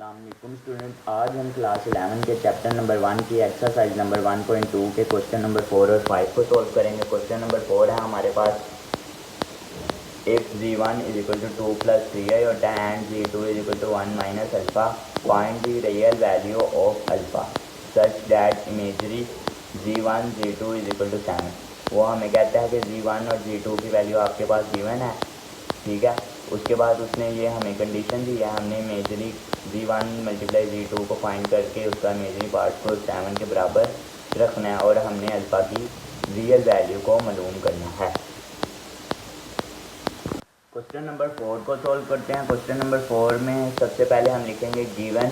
अस्सलामुअलैकुम स्टूडेंट, आज हम क्लास 11 के चैप्टर नंबर 1 की एक्सरसाइज नंबर 1.2 के क्वेश्चन नंबर 4 और 5 को सॉल्व करेंगे। क्वेश्चन नंबर 4 है हमारे पास, if g1 is equal to 2 plus 3 iota and g2 is equal to 1 minus alpha, find the real value of alpha such that imaginary g1 g2 is equal to 7। वो हमें कहता है कि g1 और g2 की वैल्यू आपके पास given है, ठीक है। उसके बाद उसने ये हमें कंडीशन दी है, हमने इमेजरी g1 मल्टीप्लाई g2 को फाइंड करके उसका इमेजरी पार्ट को 7 के बराबर रखना है और हमने अल्फ़ा की रियल वैल्यू को मालूम करना है। क्वेश्चन नंबर 4 को सॉल्व करते हैं। क्वेश्चन नंबर 4 में सबसे पहले हम लिखेंगे गिवन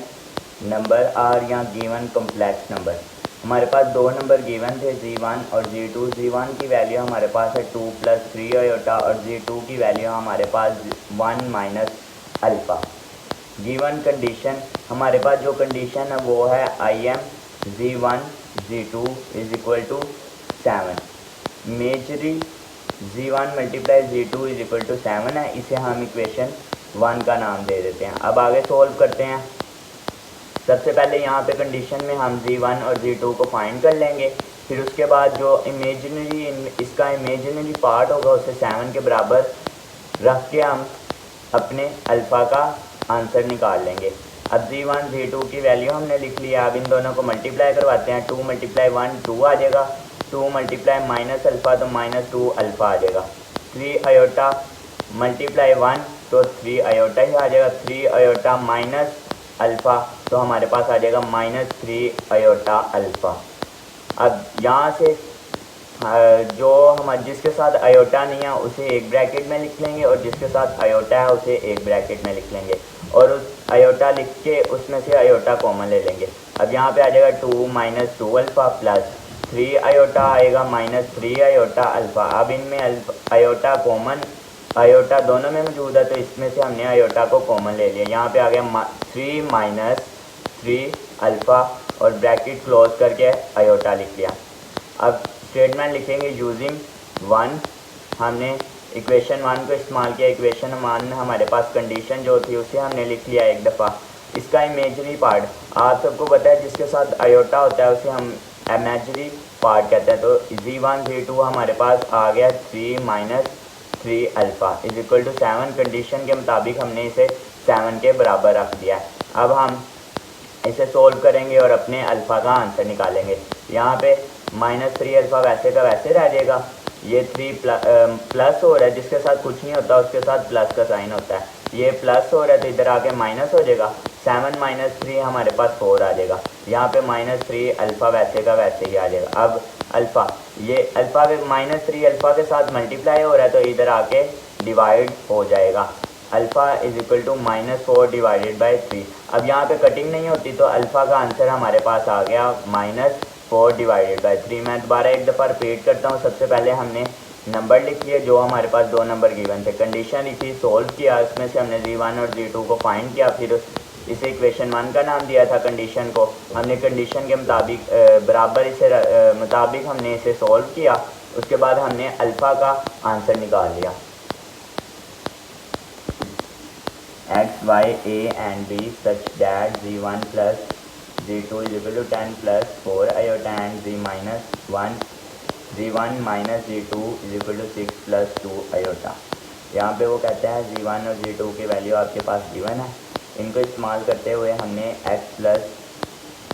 नंबर आर या गिवन कॉम्प्लेक्स नंबर। हमारे पास दो नंबर गिवन थे, g1 और g2। g1 की वैल्यू हमारे पास है 2 प्लस 3 आयोटा और g2 की वैल्यू हमारे पास 1 माइनस अल्फ़ा। गिवन कंडीशन, हमारे पास जो कंडीशन है वो है I M g1 g2 is equal to 7। Imaginary g1 multiply g2 is equal to 7 है, इसे हम इक्वेशन 1 का नाम दे देते हैं। अब आगे सॉल्व करते हैं। सबसे पहले यहाँ पे कंडीशन में हम g1 और g2 को फाइंड कर लेंगे, फिर उसके बाद जो इसका इमेजिनरी पार्ट होगा उसे 7 के बराबर रख के हम अपने अल्फ़ा का आंसर निकाल लेंगे। अब g1 g2 की वैल्यू हमने लिख लिया। अब इन दोनों को मल्टीप्लाई करवाते हैं। 2 मल्टीप्लाई 1 2 आ जाएगा, 2 मल्टीप्लाई माइनस अल्फ़ा तो माइनस 2 अल्फ़ा आ जाएगा। 3 आयोटा मल्टीप्लाई 1 तो 3 आयोटा ही आ जाएगा, 3 आयोटा माइनस अल्फ़ा तो हमारे पास आ जाएगा माइनस 3 आयोटा अल्फ़ा। अब यहाँ से जो हम जिसके साथ आयोटा नहीं है उसे एक ब्रैकेट में लिख लेंगे और जिसके साथ आयोटा है उसे एक ब्रैकेट में लिख लेंगे और उस आयोटा लिख के उसमें से आयोटा कॉमन ले लेंगे। अब यहाँ पे आ जाएगा 2 माइनस 2 अल्फ़ा प्लस 3 आयोटा आएगा माइनस 3 आयोटा अल्फ़ा। अब इनमें आयोटा कॉमन, आयोटा दोनों में मौजूद है तो इसमें से हमने आयोटा को कॉमन ले लिया। यहाँ पे आ गया 3 माइनस 3 अल्फ़ा और ब्रैकेट क्लोज करके आयोटा लिख लिया। अब स्टेटमेंट लिखेंगे यूजिंग 1। हमने इक्वेशन 1 को इस्तेमाल किया। इक्वेशन 1 में हमारे पास कंडीशन जो थी उसे हमने लिख लिया एक दफ़ा। इसका इमेजरी पार्ट आप सबको पता है, जिसके साथ आयोटा होता है उसे हम इमेजरी पार्ट कहते हैं। तो g1 g2 हमारे पास आ गया 3 minus 3 alpha is equal to 7। Condition के मुताबिक हमने इसे 7 के बराबर रख दिया। अब हम इसे सोल्व करेंगे और अपने अल्फ़ा का आंसर निकालेंगे। यहाँ पे माइनस 3 अल्फ़ा वैसे का वैसे रह जाएगा। ये 3 प्लस हो रहा है, जिसके साथ कुछ नहीं होता उसके साथ प्लस का साइन होता है। ये प्लस हो रहा है तो इधर आके माइनस हो जाएगा। 7 माइनस 3 हमारे पास 4 आ जाएगा। यहाँ पे माइनस 3 अल्फ़ा वैसे का वैसे ही आ जाएगा। अब अल्फ़ा, ये अल्फ़ा के माइनस 3 अल्फ़ा के साथ मल्टीप्लाई हो रहा है तो इधर आके डिवाइड हो जाएगा। Alpha is equal to minus 4 divided by 3। अब यहाँ पे कटिंग नहीं होती तो अल्फ़ा का आंसर हमारे पास आ गया माइनस 4 डिवाइडेड बाई 3। मैं दोबारा एक दफ़ा रिपीट करता हूँ। सबसे पहले हमने नंबर लिख लिए जो हमारे पास दो नंबर गिवन थे, कंडीशन लिखी, सोल्व किया, उसमें से हमने g1 और g2 को फाइंड किया, फिर इसे इक्वेशन 1 का नाम दिया था। कंडीशन को हमने कंडीशन के मुताबिक बराबर इसे मुताबिक हमने इसे सोल्व किया। उसके बाद हमने अल्फ़ा का आंसर निकाल लिया। x, y, a and b such that g1 plus g2 is equal to 10 plus 4 iota and g minus 1 g1 minus g2 is equal to 6 plus 2 iota। यहाँ पे वो कहते हैं g1 और g2 की वैल्यू आपके पास गिवन है। इनको इस्तेमाल करते हुए हमने x plus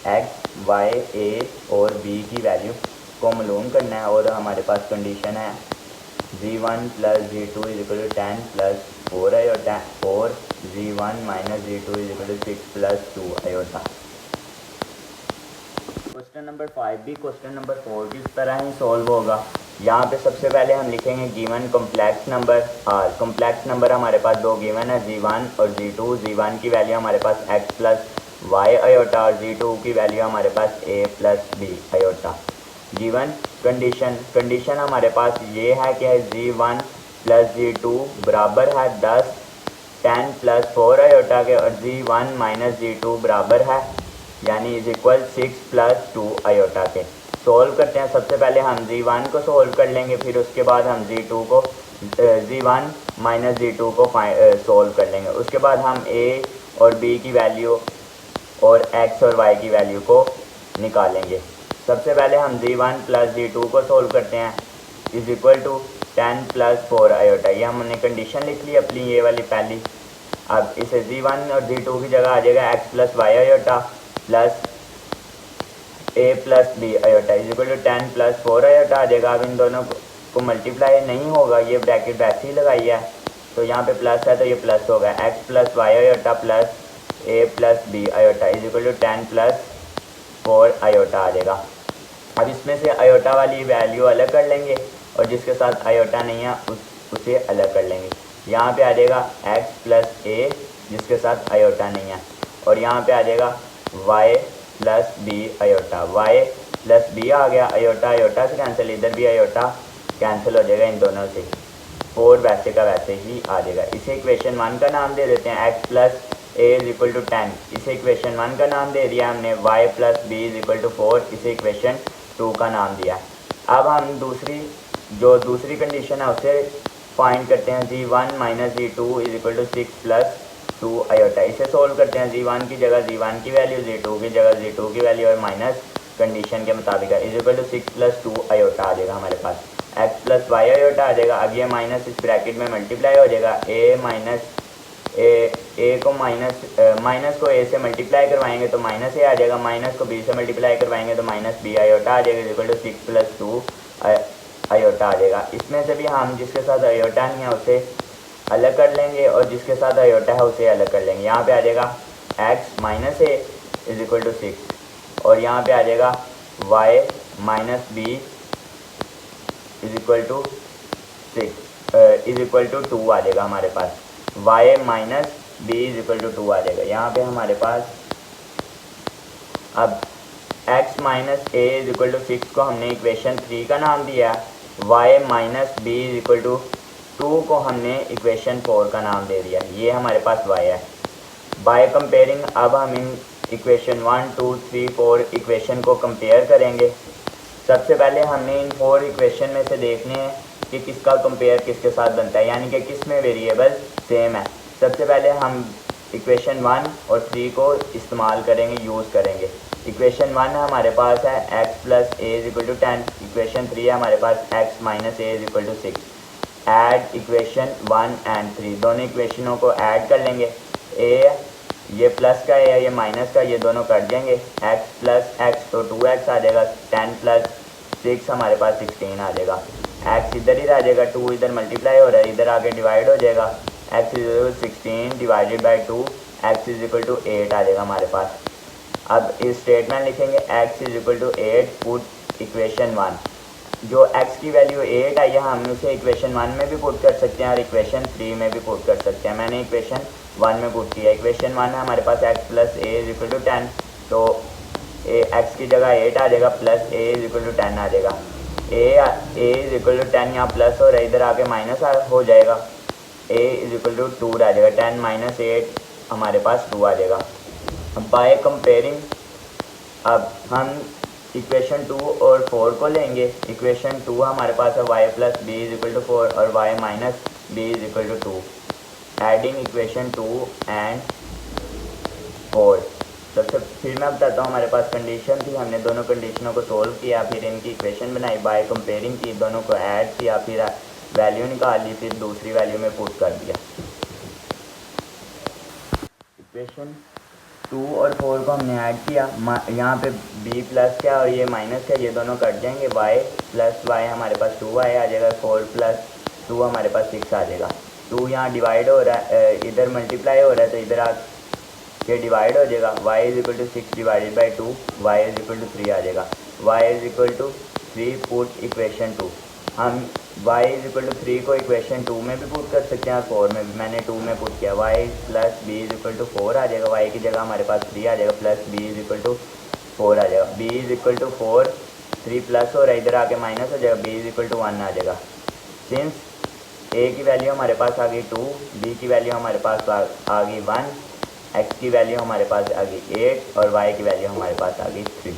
x, y, a और b की वैल्यू को मालूम करना है और हमारे पास कंडीशन है g1 plus g2 is equal to 10 plus 4 iota 4 g1 minus g2 is equal to 6 plus 2 iota. Question number 5 भी क्वेश्चन नंबर 4 की तरह ही सॉल्व होगा। यहाँ पे सबसे पहले हम लिखेंगे given complex number are. Complex number हमारे पास दो गिवन है, g1 और g2। g1 की वैल्यू हमारे पास x प्लस y आयोटा और g2 की वैल्यू हमारे पास a plus b iota. Given condition हमारे पास ये है कि g1 प्लस g2 बराबर है 10 प्लस 4 आयोटा के और g1 माइनस g2 बराबर है यानी इज इक्वल 6 प्लस 2 आयोटा के। सोल्व करते हैं। सबसे पहले हम g1 को सोल्व कर लेंगे, फिर उसके बाद हम g2 को g1 माइनस g2 को सोल्व कर लेंगे। उसके बाद हम a और b की वैल्यू और x और y की वैल्यू को निकालेंगे। सबसे पहले हम g1 प्लस g2 को सोल्व करते हैं, is equal to 10 plus 4 iota. ये हमने कंडीशन लिख ली अपनी ये वाली पहली। अब इसे g1 और g2 की जगह आ जाएगा x plus Y iota plus a plus B iota is equal to 10 plus 4 iota आ जाएगा। अब इन दोनों को मल्टीप्लाई नहीं होगा, ये ब्रैकेट वैसे ही लगाई है, तो यहाँ पे प्लस है तो ये प्लस होगा। x plus Y iota plus a plus B iota is equal to 10 plus 4 iota आ जाएगा। अब इसमें से आयोटा वाली वैल्यू अलग कर लेंगे और जिसके साथ आयोटा नहीं है उसे अलग कर लेंगे। यहाँ पे आ जाएगा x प्लस a जिसके साथ आयोटा नहीं है, और यहाँ पे आ जाएगा y plus B iota. y plus B आ गया, आयोटा आयोटा से कैंसिल, इधर भी आयोटा कैंसिल हो जाएगा इन दोनों से। 4 वैसे का वैसे ही आ जाएगा। इसे इक्वेशन 1 का नाम दे देते हैं, x plus a is equal to 10। इसे इक्वेशन 1 का नाम दे दिया हमने। y plus B is equal to 4, इसे इक्वेशन 2 का नाम दिया। अब हम दूसरी कंडीशन है उसे फाइंड करते हैं। g1 minus g2 is equal to 6 plus 2 iota. इसे सोल्व करते हैं। g1 की जगह g1 की वैल्यू, g2 की जगह g2 की वैल्यू और माइनस कंडीशन के मुताबिक है, is equal to 6 plus 2 iota आ जाएगा हमारे पास। x प्लस वाई आयोटा आ जाएगा। अब ये माइनस इस ब्रैकेट में मल्टीप्लाई हो जाएगा। a माइनस ए को माइनस को a से मल्टीप्लाई करवाएंगे तो माइनस ए आ जाएगा, माइनस को b से मल्टीप्लाई करवाएंगे तो माइनस बी आयोटा आ जाएगा, इक्वल टू 6 प्लस 2 आयोटा आ जाएगा। इसमें से भी हम जिसके साथ आयोटा नहीं है उसे अलग कर लेंगे और जिसके साथ आयोटा है उसे अलग कर लेंगे। यहाँ पे आ जाएगा x minus A is equal to 6 और यहाँ पे आ जाएगा y minus B is equal to 6 is equal to 2 आ जाएगा हमारे पास। y minus B is equal to 2 आ जाएगा। यहाँ पे हमारे पास अब x minus A is equal to 6 को हमने इक्वेशन 3 का नाम दिया, y minus B is equal to 2 को हमने इक्वेशन 4 का नाम दे दिया। ये हमारे पास y है। बाय कंपेयरिंग अब हम इन इक्वेशन 1 2 3 4 इक्वेशन को कंपेयर करेंगे। सबसे पहले हमने इन 4 इक्वेशन में से देखने हैं कि किसका कंपेयर किसके साथ बनता है, यानी कि किस में वेरिएबल सेम है। सबसे पहले हम इक्वेशन 1 और 3 को इस्तेमाल करेंगे, यूज़ करेंगे। इक्वेशन 1 हमारे पास है x plus A is equal to 10। Equation 3 है हमारे पास x minus A is equal to 6। Add equation 1 and 3, दोनों इक्वेशनों को ऐड कर लेंगे। a ये प्लस का है, ये माइनस का, ये दोनों कट जाएंगे। x प्लस x तो 2x आ जाएगा, 10 प्लस 6 हमारे पास 16 आ जाएगा। x इधर ही रह जाएगा, 2 इधर मल्टीप्लाई हो रहा है, इधर आके डिवाइड हो जाएगा। x is equal to 16 divided by 2, x is equal to 8 आ जाएगा हमारे पास। अब इस स्टेटमेंट लिखेंगे x is equal to 8 put equation 1। जो x की वैल्यू 8 आई है हम उसे इक्वेशन 1 में भी पुट कर सकते हैं और इक्वेशन 3 में भी पुट कर सकते हैं। मैंने इक्वेशन 1 में पुट किया। इक्वेशन 1 है हमारे पास x plus A is equal to 10, तो x की जगह 8 आ जाएगा, plus a is equal to 10 आ जाएगा। a इज इक्वल टू 10 यहाँ प्लस हो रहा है, इधर आके माइनस हो जाएगा, a इज इक्वल टू 2 आ जाएगा। 10 माइनस 8 हमारे पास 2 आ जाएगा। बाय कंपेयरिंग अब हम इक्वेशन 2 और 4 को लेंगे। इक्वेशन 2 हमारे पास है y plus B is equal to 4 और y minus B is equal to 2। Adding equation 2 and 4। सबसे फिर मैं बताता हूँ, हमारे पास कंडीशन थी, हमने दोनों कंडीशनों को सोल्व किया, फिर इनकी इक्वेशन बनाई, बाय कंपेयरिंग की, दोनों को ऐड किया, फिर वैल्यू निकाल ली, फिर दूसरी वैल्यू में पुट कर दिया। इक्वेशन 2 और 4 को हमने ऐड किया, यहाँ पे b प्लस क्या और ये माइनस क्या, ये दोनों कट जाएंगे। y प्लस वाई हमारे पास 2y आ जाएगा, 4 प्लस 2 हमारे पास 6 आ जाएगा। 2 यहाँ डिवाइड हो रहा है, इधर मल्टीप्लाई हो रहा है तो इधर आके डिवाइड हो जाएगा। y is equal to 6 divided by 2, y is equal to 3 आ जाएगा। y is equal to 3 put equation 2। हम y इज इक्वल टू 3 को इक्वेशन 2 में भी पुट कर सकते हैं और 4 में भी। मैंने 2 में पुट किया। y plus B is equal to 4 आ जाएगा, y की जगह हमारे पास 3 आ जाएगा, plus b is equal to 4 आ जाएगा। b is equal to 4, 3 plus हो रहा है, इधर आके माइनस हो जाएगा, b इज इक्वल टू 1 आ जाएगा। सिंस a की वैल्यू हमारे पास आ गई 2, b की वैल्यू हमारे पास आ गई 1, x की वैल्यू हमारे पास आ गई 8 और y की वैल्यू हमारे पास आ गई 3।